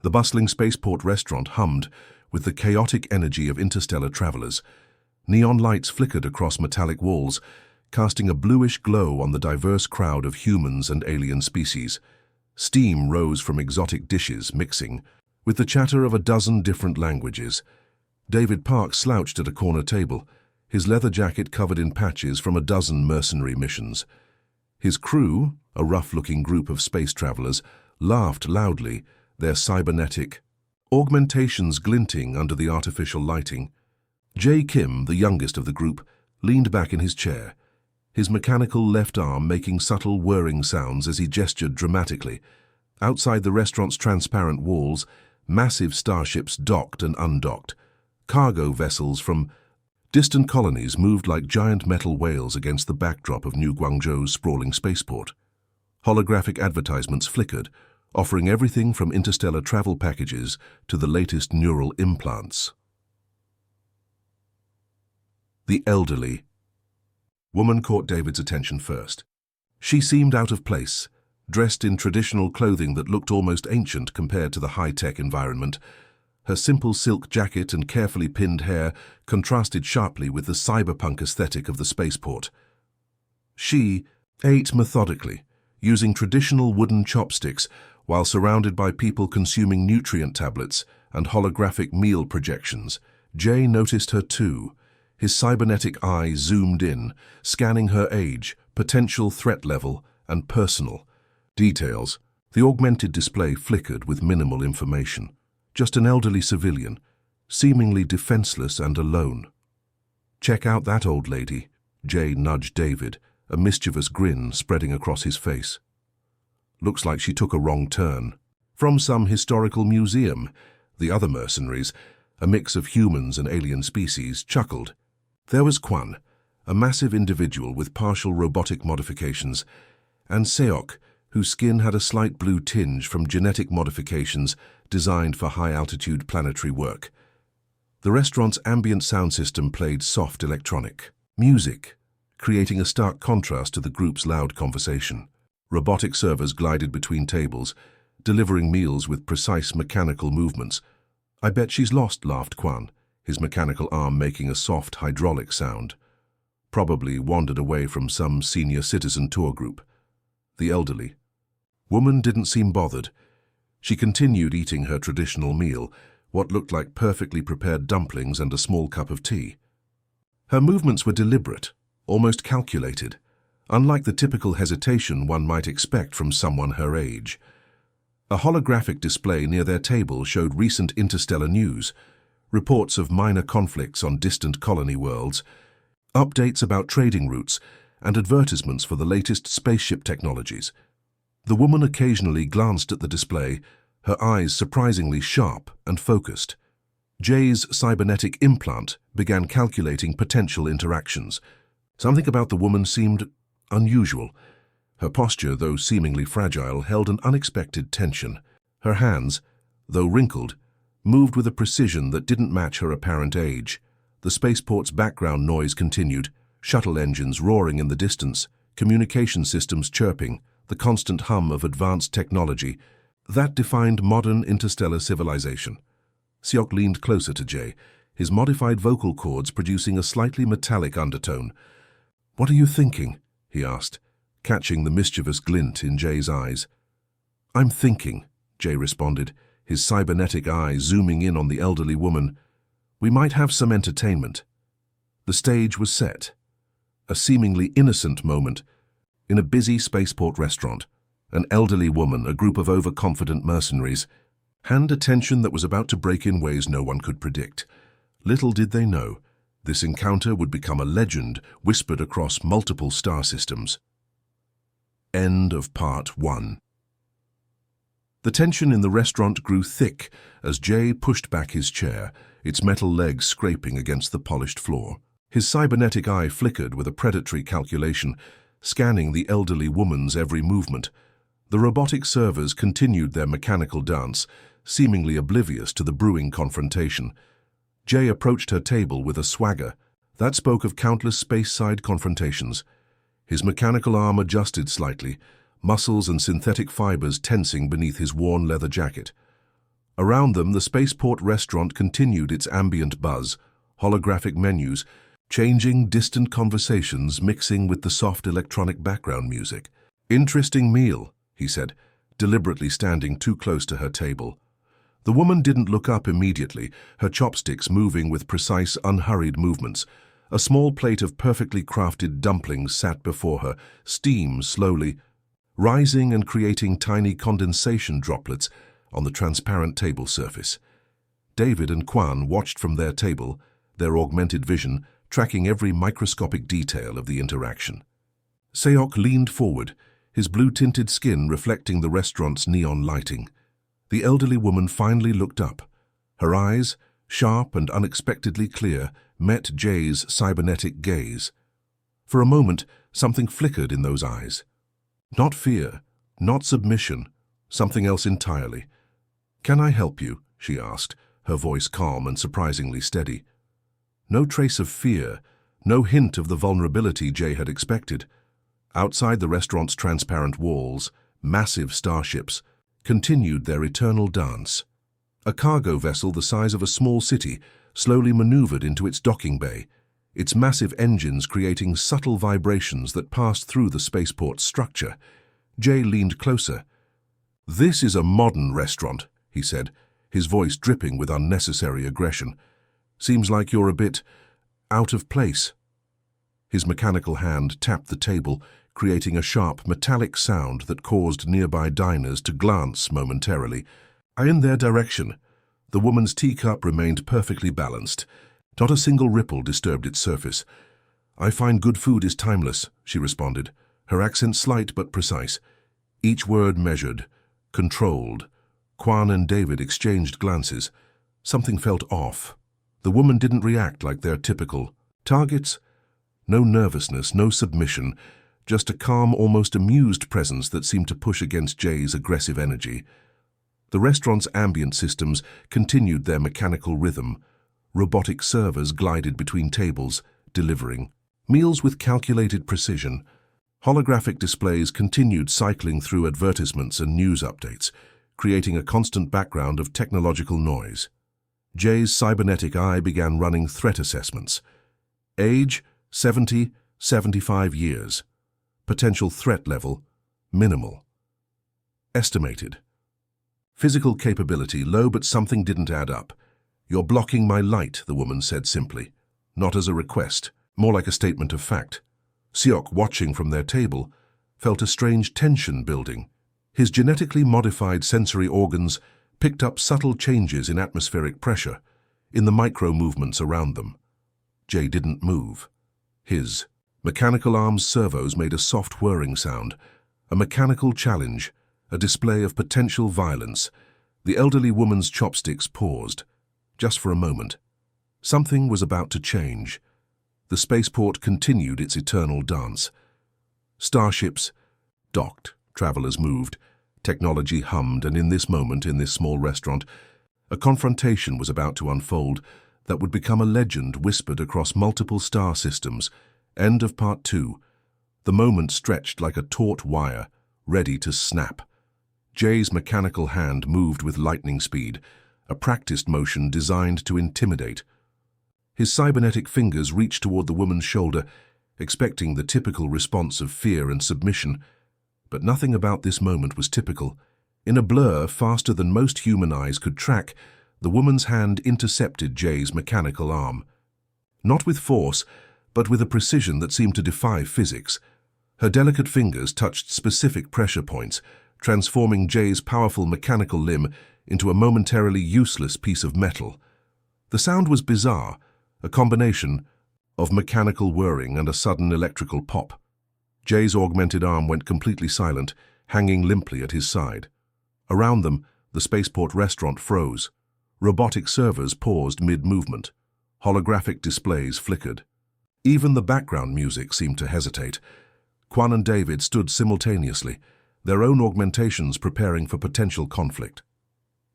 The bustling spaceport restaurant hummed with the chaotic energy of interstellar travelers. Neon lights flickered across metallic walls, casting a bluish glow on the diverse crowd of humans and alien species. Steam rose from exotic dishes, mixing with the chatter of a dozen different languages. David Park slouched at a corner table, his leather jacket covered in patches from a dozen mercenary missions. His crew, a rough-looking group of space travelers, laughed loudly, their cybernetic augmentations glinting under the artificial lighting. Jae Kim, the youngest of the group, leaned back in his chair, his mechanical left arm making subtle whirring sounds as he gestured dramatically. Outside the restaurant's transparent walls, massive starships docked and undocked. Cargo vessels from distant colonies moved like giant metal whales against the backdrop of New Guangzhou's sprawling spaceport. Holographic advertisements flickered, offering everything from interstellar travel packages to the latest neural implants. The elderly woman caught David's attention first. She seemed out of place, dressed in traditional clothing that looked almost ancient compared to the high-tech environment. Her simple silk jacket and carefully pinned hair contrasted sharply with the cyberpunk aesthetic of the spaceport. She ate methodically, using traditional wooden chopsticks while surrounded by people consuming nutrient tablets and holographic meal projections. Jay noticed her too. His cybernetic eye zoomed in, scanning her age, potential threat level, and personal details. The augmented display flickered with minimal information. Just an elderly civilian, seemingly defenseless and alone. "Check out that old lady," Jay nudged David, a mischievous grin spreading across his face. "Looks like she took a wrong turn. From some historical museum." The other mercenaries, a mix of humans and alien species, chuckled. There was Quan, a massive individual with partial robotic modifications, and Seok, whose skin had a slight blue tinge from genetic modifications designed for high-altitude planetary work. The restaurant's ambient sound system played soft electronic music, creating a stark contrast to the group's loud conversation. Robotic servers glided between tables, delivering meals with precise mechanical movements. "I bet she's lost," laughed Quan, his mechanical arm making a soft hydraulic sound. "Probably wandered away from some senior citizen tour group." The elderly woman didn't seem bothered. She continued eating her traditional meal, what looked like perfectly prepared dumplings and a small cup of tea. Her movements were deliberate, almost calculated, unlike the typical hesitation one might expect from someone her age. A holographic display near their table showed recent interstellar news, reports of minor conflicts on distant colony worlds, updates about trading routes, and advertisements for the latest spaceship technologies. The woman occasionally glanced at the display, her eyes surprisingly sharp and focused. Jay's cybernetic implant began calculating potential interactions. Something about the woman seemed unusual. Her posture, though seemingly fragile, held an unexpected tension. Her hands, though wrinkled, moved with a precision that didn't match her apparent age. The spaceport's background noise continued, shuttle engines roaring in the distance, communication systems chirping, the constant hum of advanced technology that defined modern interstellar civilization. Seok leaned closer to Jay, his modified vocal cords producing a slightly metallic undertone. "What are you thinking?" he asked, catching the mischievous glint in Jay's eyes. "I'm thinking," Jay responded, his cybernetic eye zooming in on the elderly woman. "We might have some entertainment." The stage was set. A seemingly innocent moment. In a busy spaceport restaurant, an elderly woman, a group of overconfident mercenaries, hand a tension that was about to break in ways no one could predict. Little did they know, this encounter would become a legend whispered across multiple star systems. End of Part 1. The tension in the restaurant grew thick as Jay pushed back his chair, its metal legs scraping against the polished floor. His cybernetic eye flickered with a predatory calculation, scanning the elderly woman's every movement. The robotic servers continued their mechanical dance, seemingly oblivious to the brewing confrontation. Jay approached her table with a swagger that spoke of countless space-side confrontations. His mechanical arm adjusted slightly, muscles and synthetic fibers tensing beneath his worn leather jacket. Around them, the spaceport restaurant continued its ambient buzz, holographic menus, changing distant conversations mixing with the soft electronic background music. "Interesting meal," he said, deliberately standing too close to her table. The woman didn't look up immediately, her chopsticks moving with precise, unhurried movements. A small plate of perfectly crafted dumplings sat before her, steam slowly rising and creating tiny condensation droplets on the transparent table surface. David and Quan watched from their table, their augmented vision tracking every microscopic detail of the interaction. Seok leaned forward, his blue-tinted skin reflecting the restaurant's neon lighting. The elderly woman finally looked up. Her eyes, sharp and unexpectedly clear, met Jay's cybernetic gaze. For a moment, something flickered in those eyes. Not fear, not submission, something else entirely. "Can I help you?" she asked, her voice calm and surprisingly steady. No trace of fear, no hint of the vulnerability Jay had expected. Outside the restaurant's transparent walls, massive starships continued their eternal dance. A cargo vessel the size of a small city slowly maneuvered into its docking bay, its massive engines creating subtle vibrations that passed through the spaceport's structure. Jay leaned closer. "This is a modern restaurant," he said, his voice dripping with unnecessary aggression. "Seems like you're a bit out of place." His mechanical hand tapped the table, creating a sharp, metallic sound that caused nearby diners to glance momentarily. In their direction. The woman's teacup remained perfectly balanced. Not a single ripple disturbed its surface. "I find good food is timeless," she responded, her accent slight but precise. Each word measured, controlled. Quan and David exchanged glances. Something felt off. The woman didn't react like their typical targets. No nervousness, no submission, just a calm, almost amused presence that seemed to push against Jay's aggressive energy. The restaurant's ambient systems continued their mechanical rhythm. Robotic servers glided between tables, delivering meals with calculated precision. Holographic displays continued cycling through advertisements and news updates, creating a constant background of technological noise. Jay's cybernetic eye began running threat assessments. Age, 70, 75 years. Potential threat level, minimal. Estimated. Physical capability, low, but something didn't add up. "You're blocking my light," the woman said simply. Not as a request, more like a statement of fact. Seok, watching from their table, felt a strange tension building. His genetically modified sensory organs picked up subtle changes in atmospheric pressure, in the micro-movements around them. Jay didn't move. His mechanical arm's servos made a soft whirring sound, a mechanical challenge, a display of potential violence. The elderly woman's chopsticks paused, just for a moment. Something was about to change. The spaceport continued its eternal dance. Starships docked, travelers moved, technology hummed, and in this moment, in this small restaurant, a confrontation was about to unfold that would become a legend whispered across multiple star systems. End of Part 2. The moment stretched like a taut wire, ready to snap. Jay's mechanical hand moved with lightning speed, a practiced motion designed to intimidate. His cybernetic fingers reached toward the woman's shoulder, expecting the typical response of fear and submission. But nothing about this moment was typical. In a blur faster than most human eyes could track, the woman's hand intercepted Jay's mechanical arm. Not with force, but with a precision that seemed to defy physics. Her delicate fingers touched specific pressure points, transforming Jay's powerful mechanical limb into a momentarily useless piece of metal. The sound was bizarre, a combination of mechanical whirring and a sudden electrical pop. Jay's augmented arm went completely silent, hanging limply at his side. Around them, the spaceport restaurant froze. Robotic servers paused mid-movement. Holographic displays flickered. Even the background music seemed to hesitate. Quan and David stood simultaneously, their own augmentations preparing for potential conflict.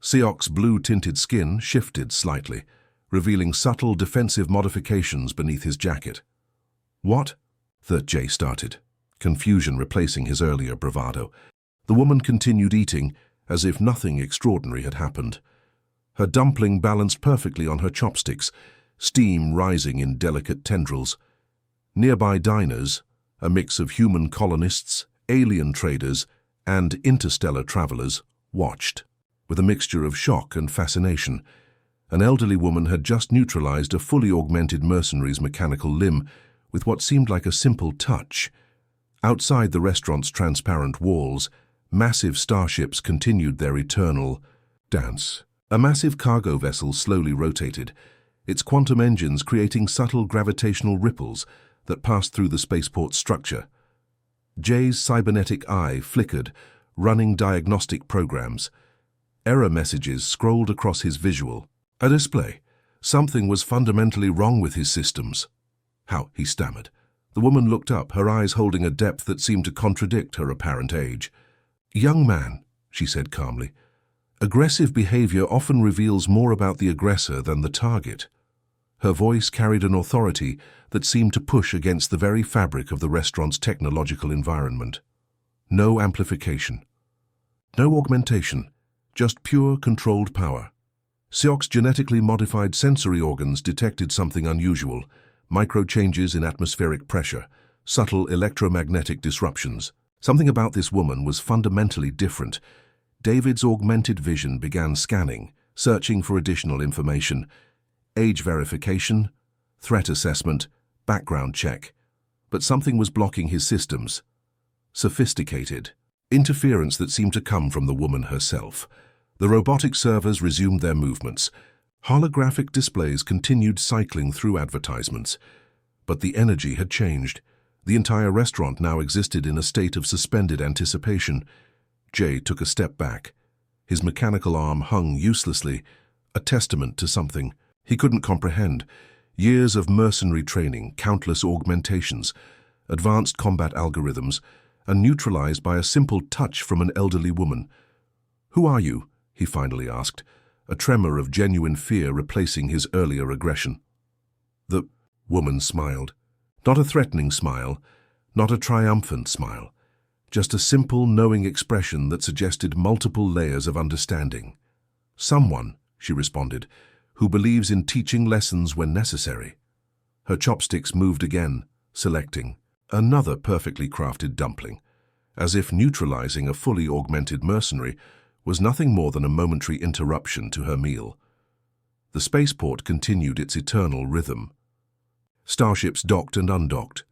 Seok's blue-tinted skin shifted slightly, revealing subtle defensive modifications beneath his jacket. "What?" Jay started, confusion replacing his earlier bravado. The woman continued eating, as if nothing extraordinary had happened. Her dumpling balanced perfectly on her chopsticks, steam rising in delicate tendrils. Nearby diners, a mix of human colonists, alien traders, and interstellar travelers, watched, with a mixture of shock and fascination. An elderly woman had just neutralized a fully augmented mercenary's mechanical limb with what seemed like a simple touch. Outside the restaurant's transparent walls, massive starships continued their eternal dance. A massive cargo vessel slowly rotated, its quantum engines creating subtle gravitational ripples that passed through the spaceport's structure. Jay's cybernetic eye flickered, running diagnostic programs. Error messages scrolled across his visual. A display. Something was fundamentally wrong with his systems. How? He stammered. The woman looked up, her eyes holding a depth that seemed to contradict her apparent age. "Young man," she said calmly, "aggressive behavior often reveals more about the aggressor than the target." Her voice carried an authority that seemed to push against the very fabric of the restaurant's technological environment. No amplification. No augmentation. Just pure, controlled power. Seok's genetically modified sensory organs detected something unusual: micro-changes in atmospheric pressure, subtle electromagnetic disruptions. Something about this woman was fundamentally different. David's augmented vision began scanning, searching for additional information. Age verification, threat assessment, background check. But something was blocking his systems. Sophisticated. Interference that seemed to come from the woman herself. The robotic servers resumed their movements. Holographic displays continued cycling through advertisements. But the energy had changed. The entire restaurant now existed in a state of suspended anticipation. Jay took a step back. His mechanical arm hung uselessly, a testament to something he couldn't comprehend. Years of mercenary training, countless augmentations, advanced combat algorithms, and neutralized by a simple touch from an elderly woman. "Who are you?" he finally asked, a tremor of genuine fear replacing his earlier aggression. The woman smiled. Not a threatening smile, not a triumphant smile, just a simple, knowing expression that suggested multiple layers of understanding. "Someone," she responded, "who believes in teaching lessons when necessary." Her chopsticks moved again, selecting another perfectly crafted dumpling, as if neutralizing a fully augmented mercenary was nothing more than a momentary interruption to her meal. The spaceport continued its eternal rhythm. Starships docked and undocked.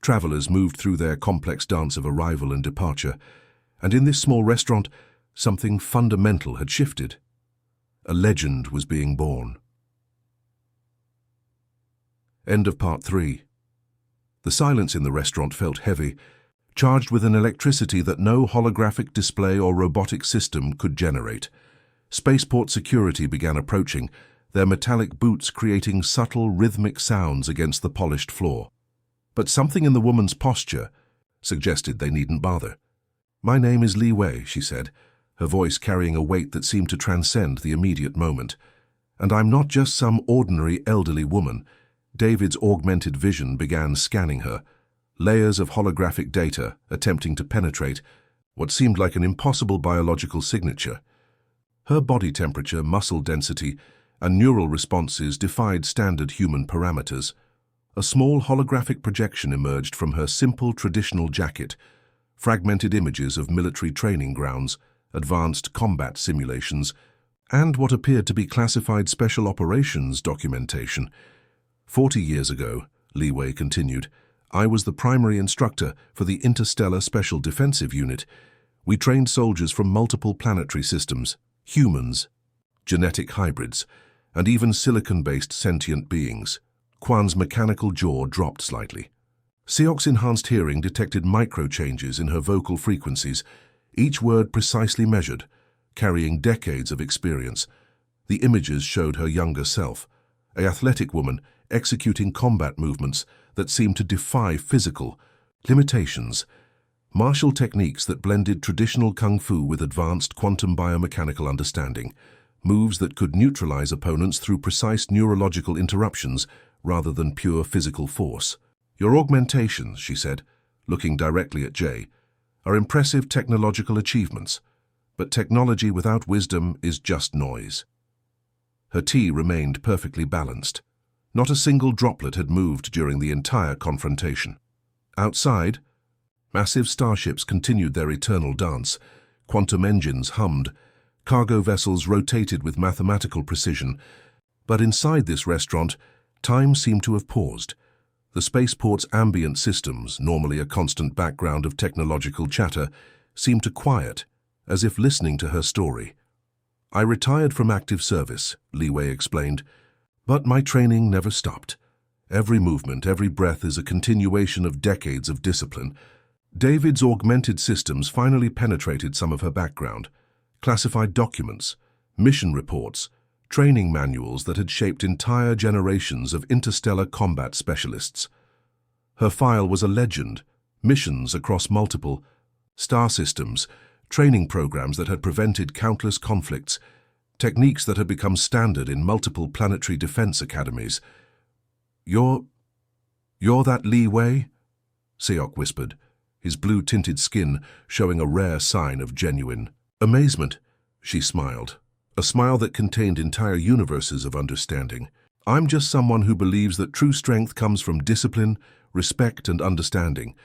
Travelers moved through their complex dance of arrival and departure, and in this small restaurant, something fundamental had shifted. A legend was being born. End of Part 3. The silence in the restaurant felt heavy, charged with an electricity that no holographic display or robotic system could generate. Spaceport security began approaching, their metallic boots creating subtle, rhythmic sounds against the polished floor. But something in the woman's posture suggested they needn't bother. "My name is Li Wei," she said, her voice carrying a weight that seemed to transcend the immediate moment. "And I'm not just some ordinary elderly woman." David's augmented vision began scanning her, layers of holographic data attempting to penetrate what seemed like an impossible biological signature. Her body temperature, muscle density, and neural responses defied standard human parameters. A small holographic projection emerged from her simple traditional jacket, fragmented images of military training grounds, advanced combat simulations, and what appeared to be classified special operations documentation. 40 years ago, Li Wei continued, I was the primary instructor for the Interstellar Special Defensive Unit. We trained soldiers from multiple planetary systems, humans, genetic hybrids, and even silicon-based sentient beings. Kwan's mechanical jaw dropped slightly. Seok's enhanced hearing detected micro-changes in her vocal frequencies, each word precisely measured, carrying decades of experience. The images showed her younger self, an athletic woman executing combat movements that seemed to defy physical limitations, martial techniques that blended traditional Kungfu with advanced quantum biomechanical understanding, moves that could neutralize opponents through precise neurological interruptions rather than pure physical force. Your augmentations, she said, looking directly at Jay, are impressive technological achievements, but technology without wisdom is just noise. Her tea remained perfectly balanced. Not a single droplet had moved during the entire confrontation. Outside, massive starships continued their eternal dance. Quantum engines hummed. Cargo vessels rotated with mathematical precision. But inside this restaurant, time seemed to have paused. The spaceport's ambient systems, normally a constant background of technological chatter, seemed to quiet, as if listening to her story. "I retired from active service," Li Wei explained, "but my training never stopped. Every movement, every breath is a continuation of decades of discipline." David's augmented systems finally penetrated some of her background. Classified documents, mission reports, training manuals that had shaped entire generations of interstellar combat specialists. Her file was a legend, missions across multiple star systems, training programs that had prevented countless conflicts, techniques that had become standard in multiple planetary defense academies. You're that Li Wei?" Seok whispered, his blue-tinted skin showing a rare sign of genuine amazement. She smiled, a smile that contained entire universes of understanding. "I'm just someone who believes that true strength comes from discipline, respect, and understanding,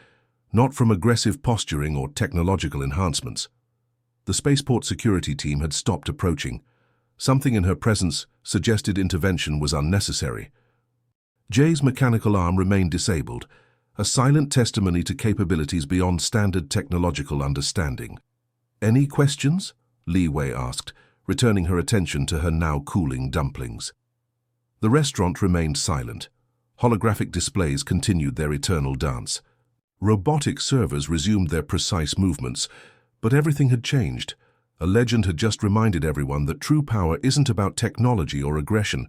not from aggressive posturing or technological enhancements." The spaceport security team had stopped approaching. Something in her presence suggested intervention was unnecessary. Jay's mechanical arm remained disabled, a silent testimony to capabilities beyond standard technological understanding. "Any questions?" Li Wei asked, returning her attention to her now cooling dumplings. The restaurant remained silent. Holographic displays continued their eternal dance. Robotic servers resumed their precise movements, but everything had changed. A legend had just reminded everyone that true power isn't about technology or aggression.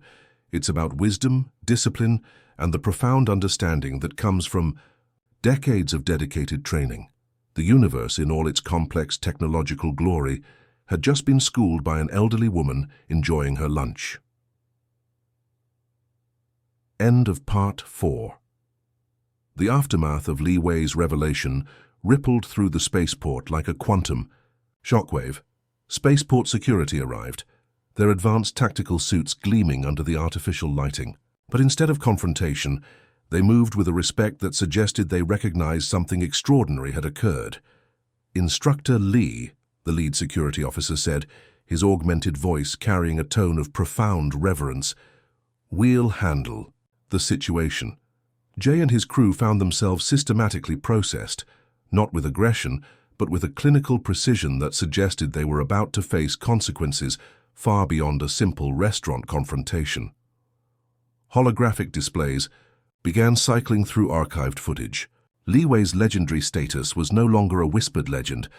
It's about wisdom, discipline, and the profound understanding that comes from decades of dedicated training. The universe, in all its complex technological glory, had just been schooled by an elderly woman enjoying her lunch. End of Part 4. The aftermath of Li Wei's revelation rippled through the spaceport like a quantum shockwave. Spaceport security arrived, their advanced tactical suits gleaming under the artificial lighting. But instead of confrontation, they moved with a respect that suggested they recognized something extraordinary had occurred. "Instructor Li," the lead security officer said, his augmented voice carrying a tone of profound reverence, "we'll handle the situation." Jay and his crew found themselves systematically processed, not with aggression, but with a clinical precision that suggested they were about to face consequences far beyond a simple restaurant confrontation. Holographic displays began cycling through archived footage. Li Wei's legendary status was no longer a whispered legend,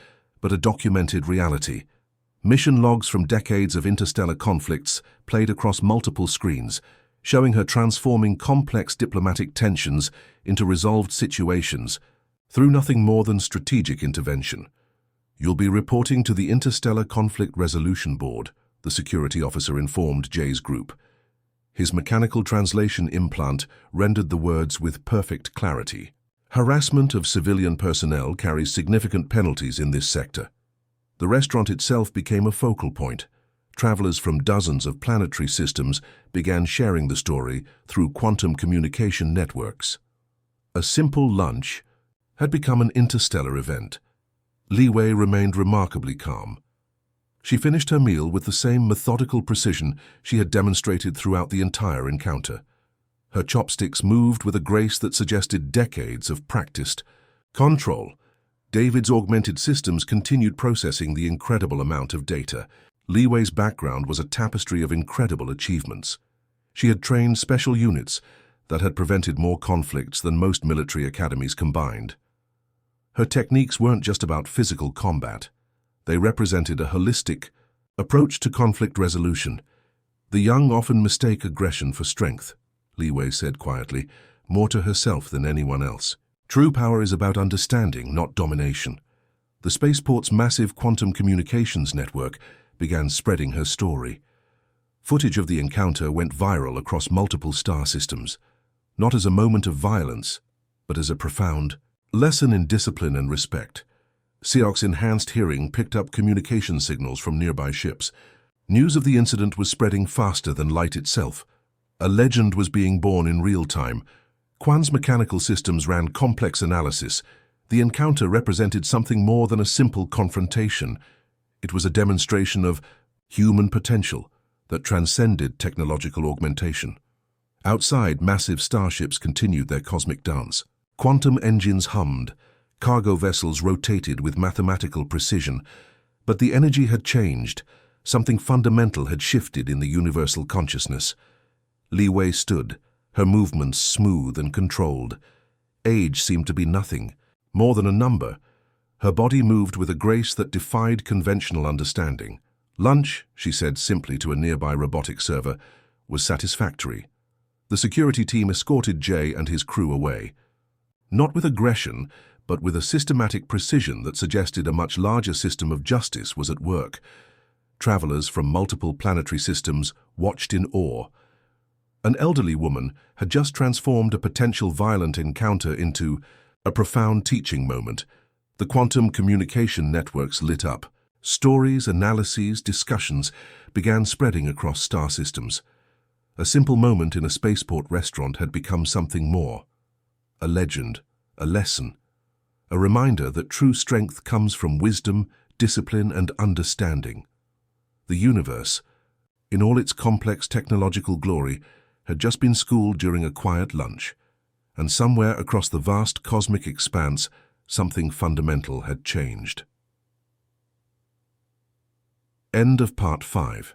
but a documented reality. Mission logs from decades of interstellar conflicts played across multiple screens, showing her transforming complex diplomatic tensions into resolved situations through nothing more than strategic intervention. "You'll be reporting to the Interstellar Conflict Resolution Board," the security officer informed Jay's group. His mechanical translation implant rendered the words with perfect clarity. "Harassment of civilian personnel carries significant penalties in this sector." The restaurant itself became a focal point. Travelers from dozens of planetary systems began sharing the story through quantum communication networks. A simple lunch had become an interstellar event. Li Wei remained remarkably calm. She finished her meal with the same methodical precision she had demonstrated throughout the entire encounter. Her chopsticks moved with a grace that suggested decades of practiced control. David's augmented systems continued processing the incredible amount of data. Li Wei's background was a tapestry of incredible achievements. She had trained special units that had prevented more conflicts than most military academies combined. Her techniques weren't just about physical combat. They represented a holistic approach to conflict resolution. "The young often mistake aggression for strength," Li Wei said quietly, more to herself than anyone else. "True power is about understanding, not domination." The spaceport's massive quantum communications network began spreading her story. Footage of the encounter went viral across multiple star systems, not as a moment of violence, but as a profound lesson in discipline and respect. Seok's enhanced hearing picked up communication signals from nearby ships. News of the incident was spreading faster than light itself. A legend was being born in real time. Quan's mechanical systems ran complex analysis. The encounter represented something more than a simple confrontation. It was a demonstration of human potential that transcended technological augmentation. Outside, massive starships continued their cosmic dance. Quantum engines hummed, cargo vessels rotated with mathematical precision, but the energy had changed. Something fundamental had shifted in the universal consciousness. Li Wei stood, her movements smooth and controlled. Age seemed to be nothing, more than a number. Her body moved with a grace that defied conventional understanding. Lunch, she said simply to a nearby robotic server, was satisfactory. The security team escorted Jay and his crew away. Not with aggression, but with a systematic precision that suggested a much larger system of justice was at work. Travelers from multiple planetary systems watched in awe. An elderly woman had just transformed a potential violent encounter into a profound teaching moment. The quantum communication networks lit up. Stories, analyses, discussions began spreading across star systems. A simple moment in a spaceport restaurant had become something more. A legend, a lesson, a reminder that true strength comes from wisdom, discipline, and understanding. The universe, in all its complex technological glory, had just been schooled during a quiet lunch, and somewhere across the vast cosmic expanse, something fundamental had changed. End of Part 5.